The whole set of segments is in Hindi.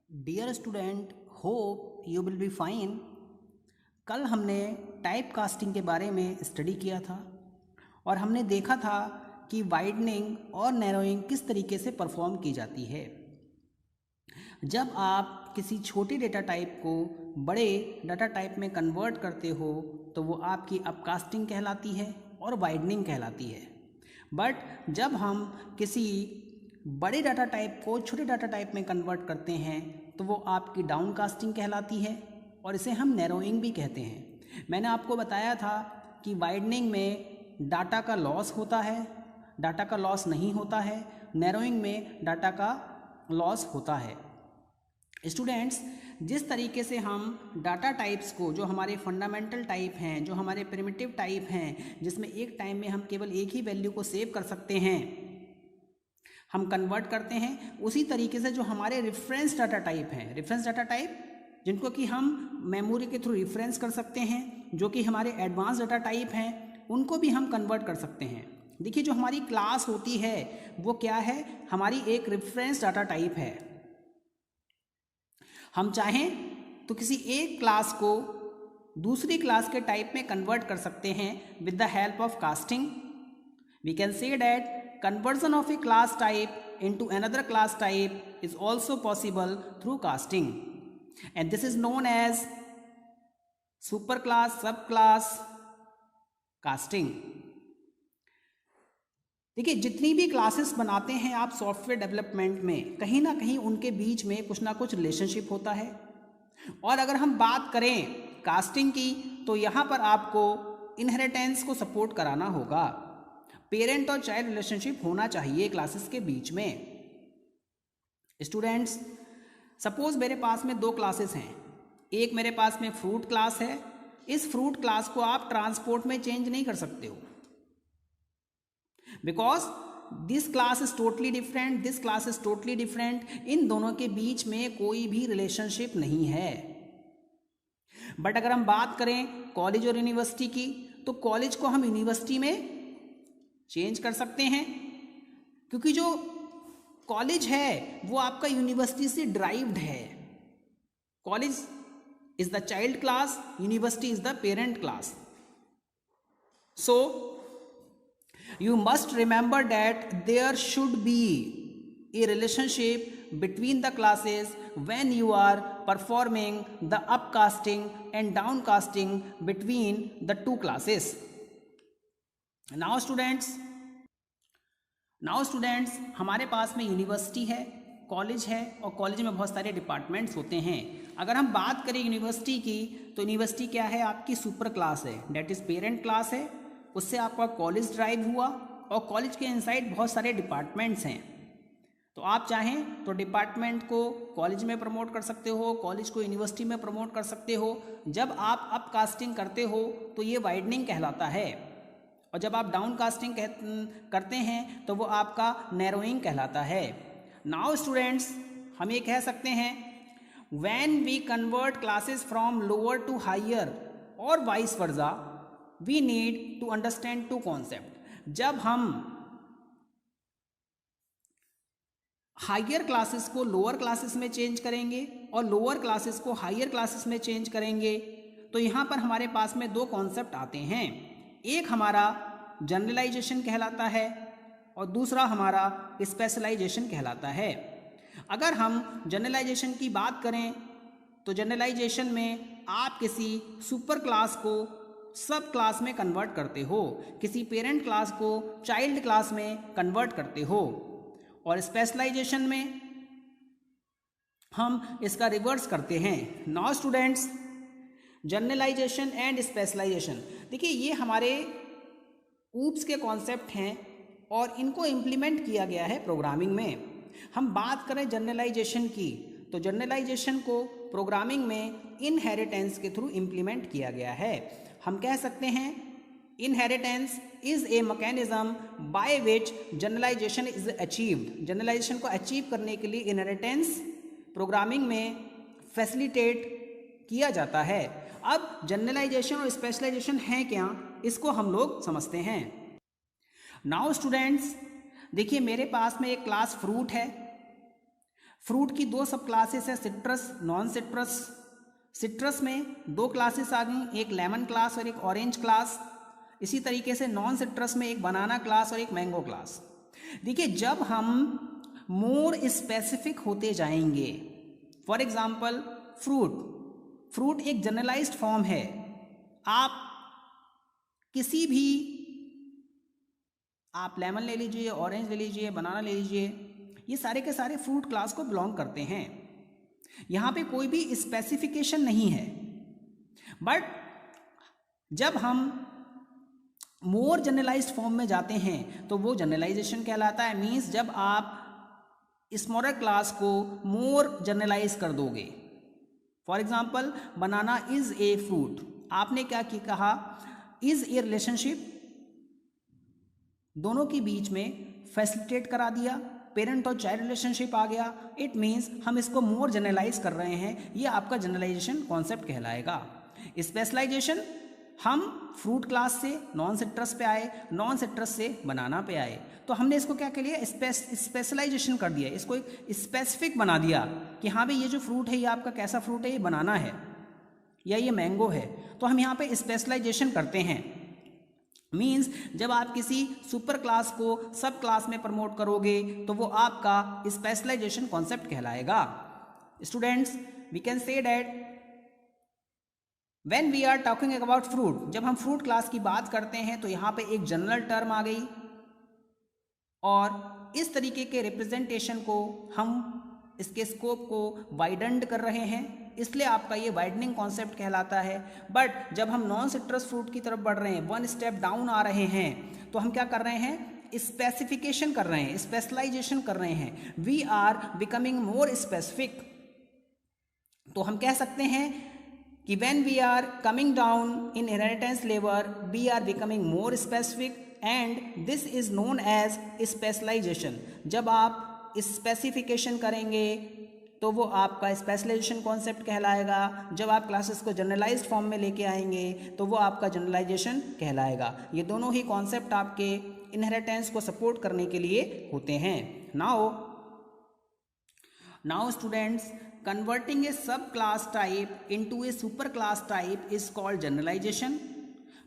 Dear student, hope you will be fine. कल हमने टाइप कास्टिंग के बारे में स्टडी किया था और हमने देखा था कि वाइडनिंग और नैरोइंग किस तरीके से परफॉर्म की जाती है। जब आप किसी छोटे डेटा टाइप को बड़े डाटा टाइप में कन्वर्ट करते हो तो वो आपकी अपकास्टिंग कहलाती है और वाइडनिंग कहलाती है। बट जब हम किसी बड़े डाटा टाइप को छोटे डाटा टाइप में कन्वर्ट करते हैं तो वो आपकी डाउन कास्टिंग कहलाती है और इसे हम नैरोइंग भी कहते हैं। मैंने आपको बताया था कि वाइडनिंग में डाटा का लॉस होता है, डाटा का लॉस नहीं होता है, नैरोइंग में डाटा का लॉस होता है। स्टूडेंट्स, जिस तरीके से हम डाटा टाइप्स को, जो हमारे फंडामेंटल टाइप हैं, जो हमारे प्रिमिटिव टाइप हैं, जिसमें एक टाइम में हम केवल एक ही वैल्यू को सेव कर सकते हैं, हम कन्वर्ट करते हैं, उसी तरीके से जो हमारे रेफरेंस डाटा टाइप हैं, रेफरेंस डाटा टाइप जिनको कि हम मेमोरी के थ्रू रेफरेंस कर सकते हैं, जो कि हमारे एडवांस डाटा टाइप हैं, उनको भी हम कन्वर्ट कर सकते हैं। देखिए, जो हमारी क्लास होती है वो क्या है? हमारी एक रेफरेंस डाटा टाइप है। हम चाहें तो किसी एक क्लास को दूसरी क्लास के टाइप में कन्वर्ट कर सकते हैं with the help of casting. We can say that conversion of a class type into another class type is also possible through casting, and this is known as superclass subclass casting. देखिए, जितनी भी क्लासेस बनाते हैं आप सॉफ्टवेयर डेवलपमेंट में, कहीं ना कहीं उनके बीच में कुछ ना कुछ रिलेशनशिप होता है। और अगर हम बात करें कास्टिंग की तो यहाँ पर आपको इनहेरिटेंस को सपोर्ट कराना होगा। पेरेंट और चाइल्ड रिलेशनशिप होना चाहिए क्लासेस के बीच में। स्टूडेंट्स, सपोज मेरे पास में दो क्लासेस हैं। एक मेरे पास में फ्रूट क्लास है। इस फ्रूट क्लास को आप ट्रांसपोर्ट में चेंज नहीं कर सकते हो, because this class is totally different, this class is totally different. इन दोनों के बीच में कोई भी रिलेशनशिप नहीं है। बट अगर हम बात करें कॉलेज और यूनिवर्सिटी की, तो कॉलेज को हम यूनिवर्सिटी में चेंज कर सकते हैं, क्योंकि जो कॉलेज है वो आपका यूनिवर्सिटी से ड्राइव्ड है। College is the child class, university is the parent class. So you must remember that there should be a relationship between the classes when you are performing the upcasting and downcasting between the two classes. Now students, हमारे पास में यूनिवर्सिटी है, कॉलेज है, और कॉलेज में बहुत सारे डिपार्टमेंट्स होते हैं। अगर हम बात करें यूनिवर्सिटी की, तो यूनिवर्सिटी क्या है? आपकी सुपर क्लास है, डेट इज पेरेंट क्लास है। उससे आपका कॉलेज ड्राइव हुआ, और कॉलेज के इनसाइड बहुत सारे डिपार्टमेंट्स हैं। तो आप चाहें तो डिपार्टमेंट को कॉलेज में प्रमोट कर सकते हो, कॉलेज को यूनिवर्सिटी में प्रमोट कर सकते हो। जब आप अपकास्टिंग करते हो तो ये वाइडनिंग कहलाता है, और जब आप डाउन कास्टिंग करते हैं तो वो आपका नैरोइंग कहलाता है। नाउ स्टूडेंट्स, हम ये कह सकते हैं when we convert classes from lower to higher और vice versa, we need to understand two concept. जब हम हायर क्लासेस को लोअर क्लासेस में चेंज करेंगे और लोअर क्लासेस को हायर क्लासेस में चेंज करेंगे, तो यहाँ पर हमारे पास में दो कॉन्सेप्ट आते हैं। एक हमारा जनरलाइजेशन कहलाता है और दूसरा हमारा स्पेशलाइजेशन कहलाता है। अगर हम जनरलाइजेशन की बात करें तो जनरलाइजेशन में आप किसी सुपर क्लास को सब क्लास में कन्वर्ट करते हो, किसी पेरेंट क्लास को चाइल्ड क्लास में कन्वर्ट करते हो, और स्पेशलाइजेशन में हम इसका रिवर्स करते हैं। Now students, generalization and specialization, देखिए ये हमारे ऊप्स के कॉन्सेप्ट हैं और इनको इम्प्लीमेंट किया गया है प्रोग्रामिंग में। हम बात करें जनरलाइजेशन की, तो जनरलाइजेशन को प्रोग्रामिंग में इनहेरिटेंस के थ्रू इम्प्लीमेंट किया गया है। हम कह सकते हैं inheritance is a mechanism by which generalization is achieved. Generalization को अचीव करने के लिए इनहेरिटेंस प्रोग्रामिंग में फैसिलिटेट किया जाता है। अब जनरलाइजेशन और स्पेशलाइजेशन है क्या, इसको हम लोग समझते हैं। नाउ स्टूडेंट्स, देखिए मेरे पास में एक क्लास फ्रूट है। फ्रूट की दो सब क्लासेस है, सिट्रस, नॉन सिट्रस। सिट्रस में दो क्लासेस आ गई, एक लेमन क्लास और एक ऑरेंज क्लास। इसी तरीके से नॉन सिट्रस में एक बनाना क्लास और एक मैंगो क्लास। देखिए, जब हम मोर स्पेसिफिक होते जाएंगे, फॉर एग्जाम्पल फ्रूट एक जनरलाइज्ड फॉर्म है। आप किसी भी, आप लेमन ले लीजिए, ऑरेंज ले लीजिए, बनाना ले लीजिए, ये सारे के सारे फ्रूट क्लास को बिलोंग करते हैं। यहाँ पे कोई भी स्पेसिफिकेशन नहीं है। बट जब हम मोर जनरलाइज्ड फॉर्म में जाते हैं तो वो जनरलाइजेशन कहलाता है। मीन्स जब आप स्मॉलर क्लास को मोर जनरलाइज कर दोगे। For example, banana is a fruit, आपने क्या कहा, इज ए रिलेशनशिप, दोनों के बीच में फैसिलिटेट करा दिया, पेरेंट और चाइल्ड रिलेशनशिप आ गया। इट मीन्स हम इसको मोर जनरलाइज कर रहे हैं, ये आपका जनरलाइजेशन कॉन्सेप्ट कहलाएगा। स्पेशलाइजेशन, हम फ्रूट क्लास से नॉन सिट्रस पे आए, नॉन सिट्रस से बनाना पे आए, तो हमने इसको क्या कर लिया, स्पेशलाइजेशन कर दिया, इसको एक स्पेसिफिक बना दिया कि हाँ भाई ये जो फ्रूट है ये आपका कैसा फ्रूट है, ये बनाना है या ये मैंगो है। तो हम यहाँ पे स्पेशलाइजेशन करते हैं। मीन्स जब आप किसी सुपर क्लास को सब क्लास में प्रमोट करोगे तो वो आपका स्पेशलाइजेशन कॉन्सेप्ट कहलाएगा। Students, we can say that when we are talking about fruit, जब हम फ्रूट क्लास की बात करते हैं तो यहाँ पे एक जनरल टर्म आ गई और इस तरीके के रिप्रेजेंटेशन को हम इसके स्कोप को वाइडन्ड कर रहे हैं, इसलिए आपका ये वाइडनिंग कॉन्सेप्ट कहलाता है। बट जब हम नॉन सिट्रस फ्रूट की तरफ बढ़ रहे हैं, वन स्टेप डाउन आ रहे हैं, तो हम क्या कर रहे हैं, स्पेसिफिकेशन कर रहे हैं, स्पेशलाइजेशन कर रहे हैं। We are becoming more specific. तो हम कह सकते हैं कि when we are coming down in inheritance level, we are becoming more specific and this is known as specialization। जब आप स्पेसिफिकेशन करेंगे तो वो आपका स्पेशलाइजेशन कॉन्सेप्ट कहलाएगा। जब आप क्लासेस को जनरलाइज्ड फॉर्म में लेके आएंगे तो वो आपका जनरलाइजेशन कहलाएगा। ये दोनों ही कॉन्सेप्ट आपके इनहेरिटेंस को सपोर्ट करने के लिए होते हैं। Now students, converting a subclass type into a superclass type is called generalization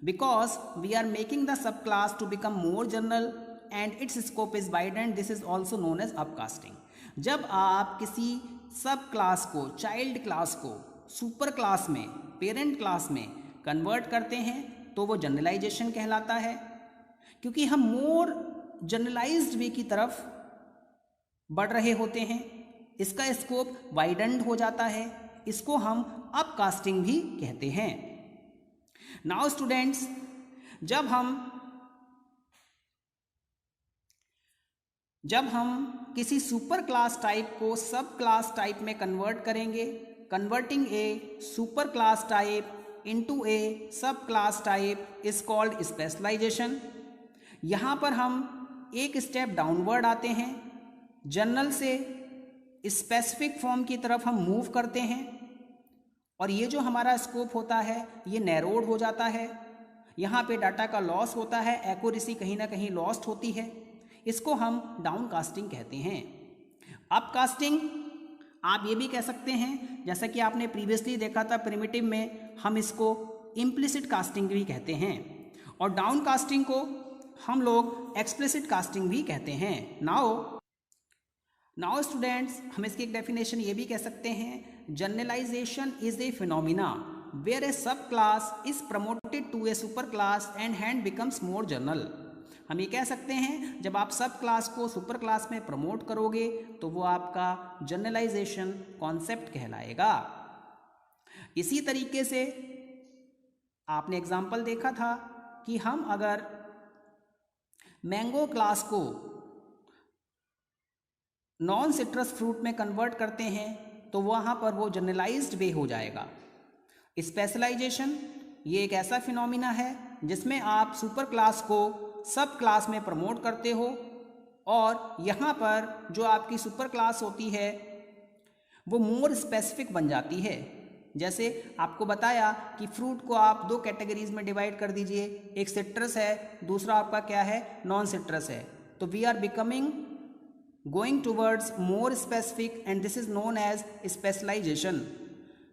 because we are making the subclass to become more general and its scope is widened. This is also known as upcasting। जब आप किसी सब क्लास को, चाइल्ड क्लास को सुपर क्लास में, पेरेंट क्लास में कन्वर्ट करते हैं तो वो जनरलाइजेशन कहलाता है, क्योंकि हम मोर जनरलाइज्ड वे की तरफ बढ़ रहे होते हैं। इसका स्कोप वाइडन्ड हो जाता है, इसको हम अपकास्टिंग भी कहते हैं। नाउ स्टूडेंट्स, जब हम किसी सुपर क्लास टाइप को सब क्लास टाइप में कन्वर्ट करेंगे, converting a superclass type into a subclass type is called specialization. यहाँ पर हम एक स्टेप डाउनवर्ड आते हैं, जनरल से स्पेसिफिक फॉर्म की तरफ हम मूव करते हैं और ये जो हमारा स्कोप होता है ये नैरोड हो जाता है। यहाँ पे डाटा का लॉस होता है, एक्यूरेसी कहीं ना कहीं लॉस्ट होती है, इसको हम डाउनकास्टिंग कहते हैं। अपकास्टिंग आप ये भी कह सकते हैं, जैसा कि आपने प्रीवियसली देखा था प्रिमिटिव में, हम इसको इम्प्लिसिट कास्टिंग भी कहते हैं और डाउनकास्टिंग को हम लोग एक्सप्लिसिट कास्टिंग भी कहते हैं। नाउ स्टूडेंट्स, हम इसकी एक डेफिनेशन ये भी कह सकते हैं, generalisation is a phenomena where a subclass is promoted to a superclass and hence becomes more general. हम ये कह सकते हैं जब आप सब क्लास को सुपर क्लास में प्रमोट करोगे तो वो आपका जनरलाइजेशन कॉन्सेप्ट कहलाएगा। इसी तरीके से आपने एग्जाम्पल देखा था कि हम अगर मैंगो क्लास को नॉन सिट्रस फ्रूट में कन्वर्ट करते हैं तो वहाँ पर वो जनरलाइज्ड वे हो जाएगा। स्पेशलाइजेशन ये एक ऐसा फिनोमिना है जिसमें आप सुपर क्लास को सब क्लास में प्रमोट करते हो और यहाँ पर जो आपकी सुपर क्लास होती है वो मोर स्पेसिफिक बन जाती है। जैसे आपको बताया कि फ्रूट को आप दो कैटेगरीज में डिवाइड कर दीजिए, एक सिट्रस है, दूसरा आपका क्या है, नॉन सिट्रस है। तो we are becoming going towards more specific, and this is known as specialization.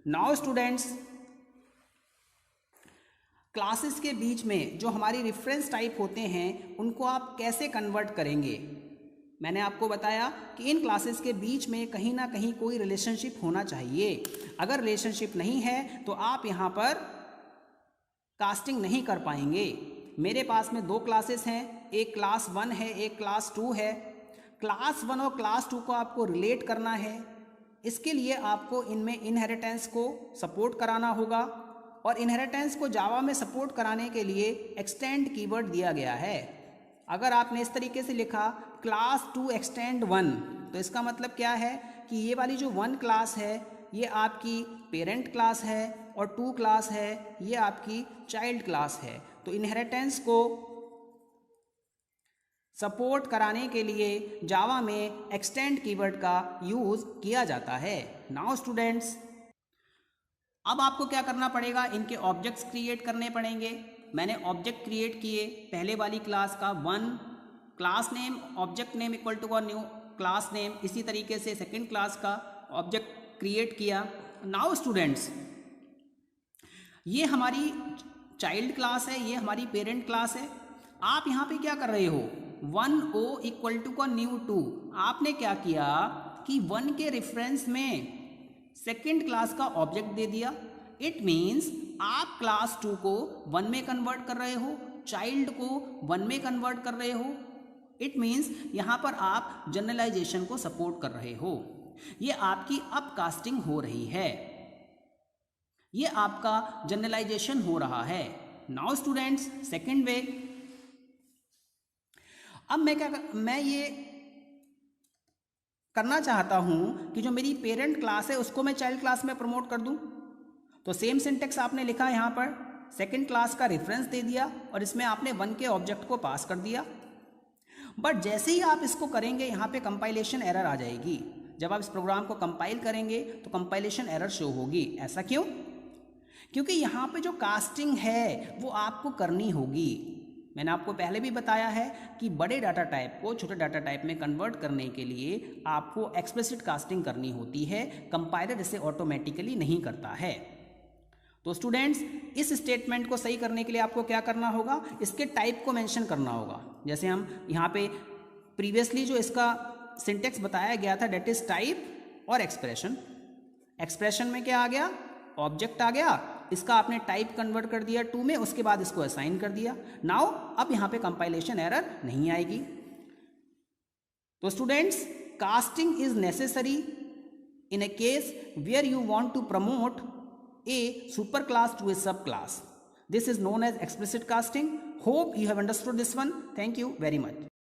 Now students, classes के बीच में जो हमारी रेफरेंस टाइप होते हैं उनको आप कैसे कन्वर्ट करेंगे। मैंने आपको बताया कि इन क्लासेस के बीच में कहीं ना कहीं कोई रिलेशनशिप होना चाहिए। अगर रिलेशनशिप नहीं है तो आप यहाँ पर कास्टिंग नहीं कर पाएंगे। मेरे पास में दो क्लासेस हैं, एक क्लास 1 है, एक क्लास 2 है। क्लास 1 और क्लास 2 को आपको रिलेट करना है। इसके लिए आपको इनमें इनहेरिटेंस को सपोर्ट कराना होगा, और इनहेरिटेंस को जावा में सपोर्ट कराने के लिए एक्सटेंड कीवर्ड दिया गया है। अगर आपने इस तरीके से लिखा क्लास 2 एक्सटेंड 1, तो इसका मतलब क्या है कि ये वाली जो 1 क्लास है ये आपकी पेरेंट क्लास है और 2 क्लास है ये आपकी चाइल्ड क्लास है। तो इनहेरिटेंस को सपोर्ट कराने के लिए जावा में एक्सटेंड कीवर्ड का यूज़ किया जाता है। नाउ स्टूडेंट्स, अब आपको क्या करना पड़ेगा, इनके ऑब्जेक्ट्स क्रिएट करने पड़ेंगे। मैंने ऑब्जेक्ट क्रिएट किए पहले वाली क्लास का 1 class name, object name equal to और न्यू क्लास नेम। इसी तरीके से सेकंड क्लास का ऑब्जेक्ट क्रिएट किया। नाउ स्टूडेंट्स, ये हमारी चाइल्ड क्लास है, ये हमारी पेरेंट क्लास है। आप यहाँ पे क्या कर रहे हो, 1o इक्वल टू का न्यू 2। आपने क्या किया कि 1 के रेफरेंस में सेकेंड क्लास का ऑब्जेक्ट दे दिया। इट मीन्स आप क्लास 2 को 1 में कन्वर्ट कर रहे हो, चाइल्ड को 1 में कन्वर्ट कर रहे हो। इट मीन्स यहाँ पर आप जनरलाइजेशन को सपोर्ट कर रहे हो। ये आपकी अपकास्टिंग हो रही है, ये आपका जनरलाइजेशन हो रहा है। नाउ स्टूडेंट्स, सेकेंड वे, अब मैं ये करना चाहता हूं कि जो मेरी पेरेंट क्लास है उसको मैं चाइल्ड क्लास में प्रमोट कर दूं। तो सेम सिंटेक्स आपने लिखा यहाँ पर, सेकंड क्लास का रेफरेंस दे दिया और इसमें आपने 1 के ऑब्जेक्ट को पास कर दिया। बट जैसे ही आप इसको करेंगे यहाँ पे कंपाइलेशन एरर आ जाएगी। जब आप इस प्रोग्राम को कंपाइल करेंगे तो कंपाइलेशन एरर शो होगी। ऐसा क्यों? क्योंकि यहाँ पे जो कास्टिंग है वो आपको करनी होगी। मैंने आपको पहले भी बताया है कि बड़े डाटा टाइप को छोटे डाटा टाइप में कन्वर्ट करने के लिए आपको एक्सप्लिसिट कास्टिंग करनी होती है। कंपाइलर इसे ऑटोमेटिकली नहीं करता है। तो स्टूडेंट्स, इस स्टेटमेंट को सही करने के लिए आपको क्या करना होगा, इसके टाइप को मेंशन करना होगा। जैसे हम यहाँ पे प्रीवियसली जो इसका सिंटेक्स बताया गया था, डेट इज टाइप और एक्सप्रेशन। एक्सप्रेशन में क्या आ गया, ऑब्जेक्ट आ गया, इसका आपने टाइप कन्वर्ट कर दिया 2 में, उसके बाद इसको असाइन कर दिया। नाउ अब यहाँ पे कंपाइलेशन एरर नहीं आएगी। तो students, casting is necessary in a case where you want to promote a superclass to a subclass. This is known as explicit casting. Hope you have understood this one. Thank you very much.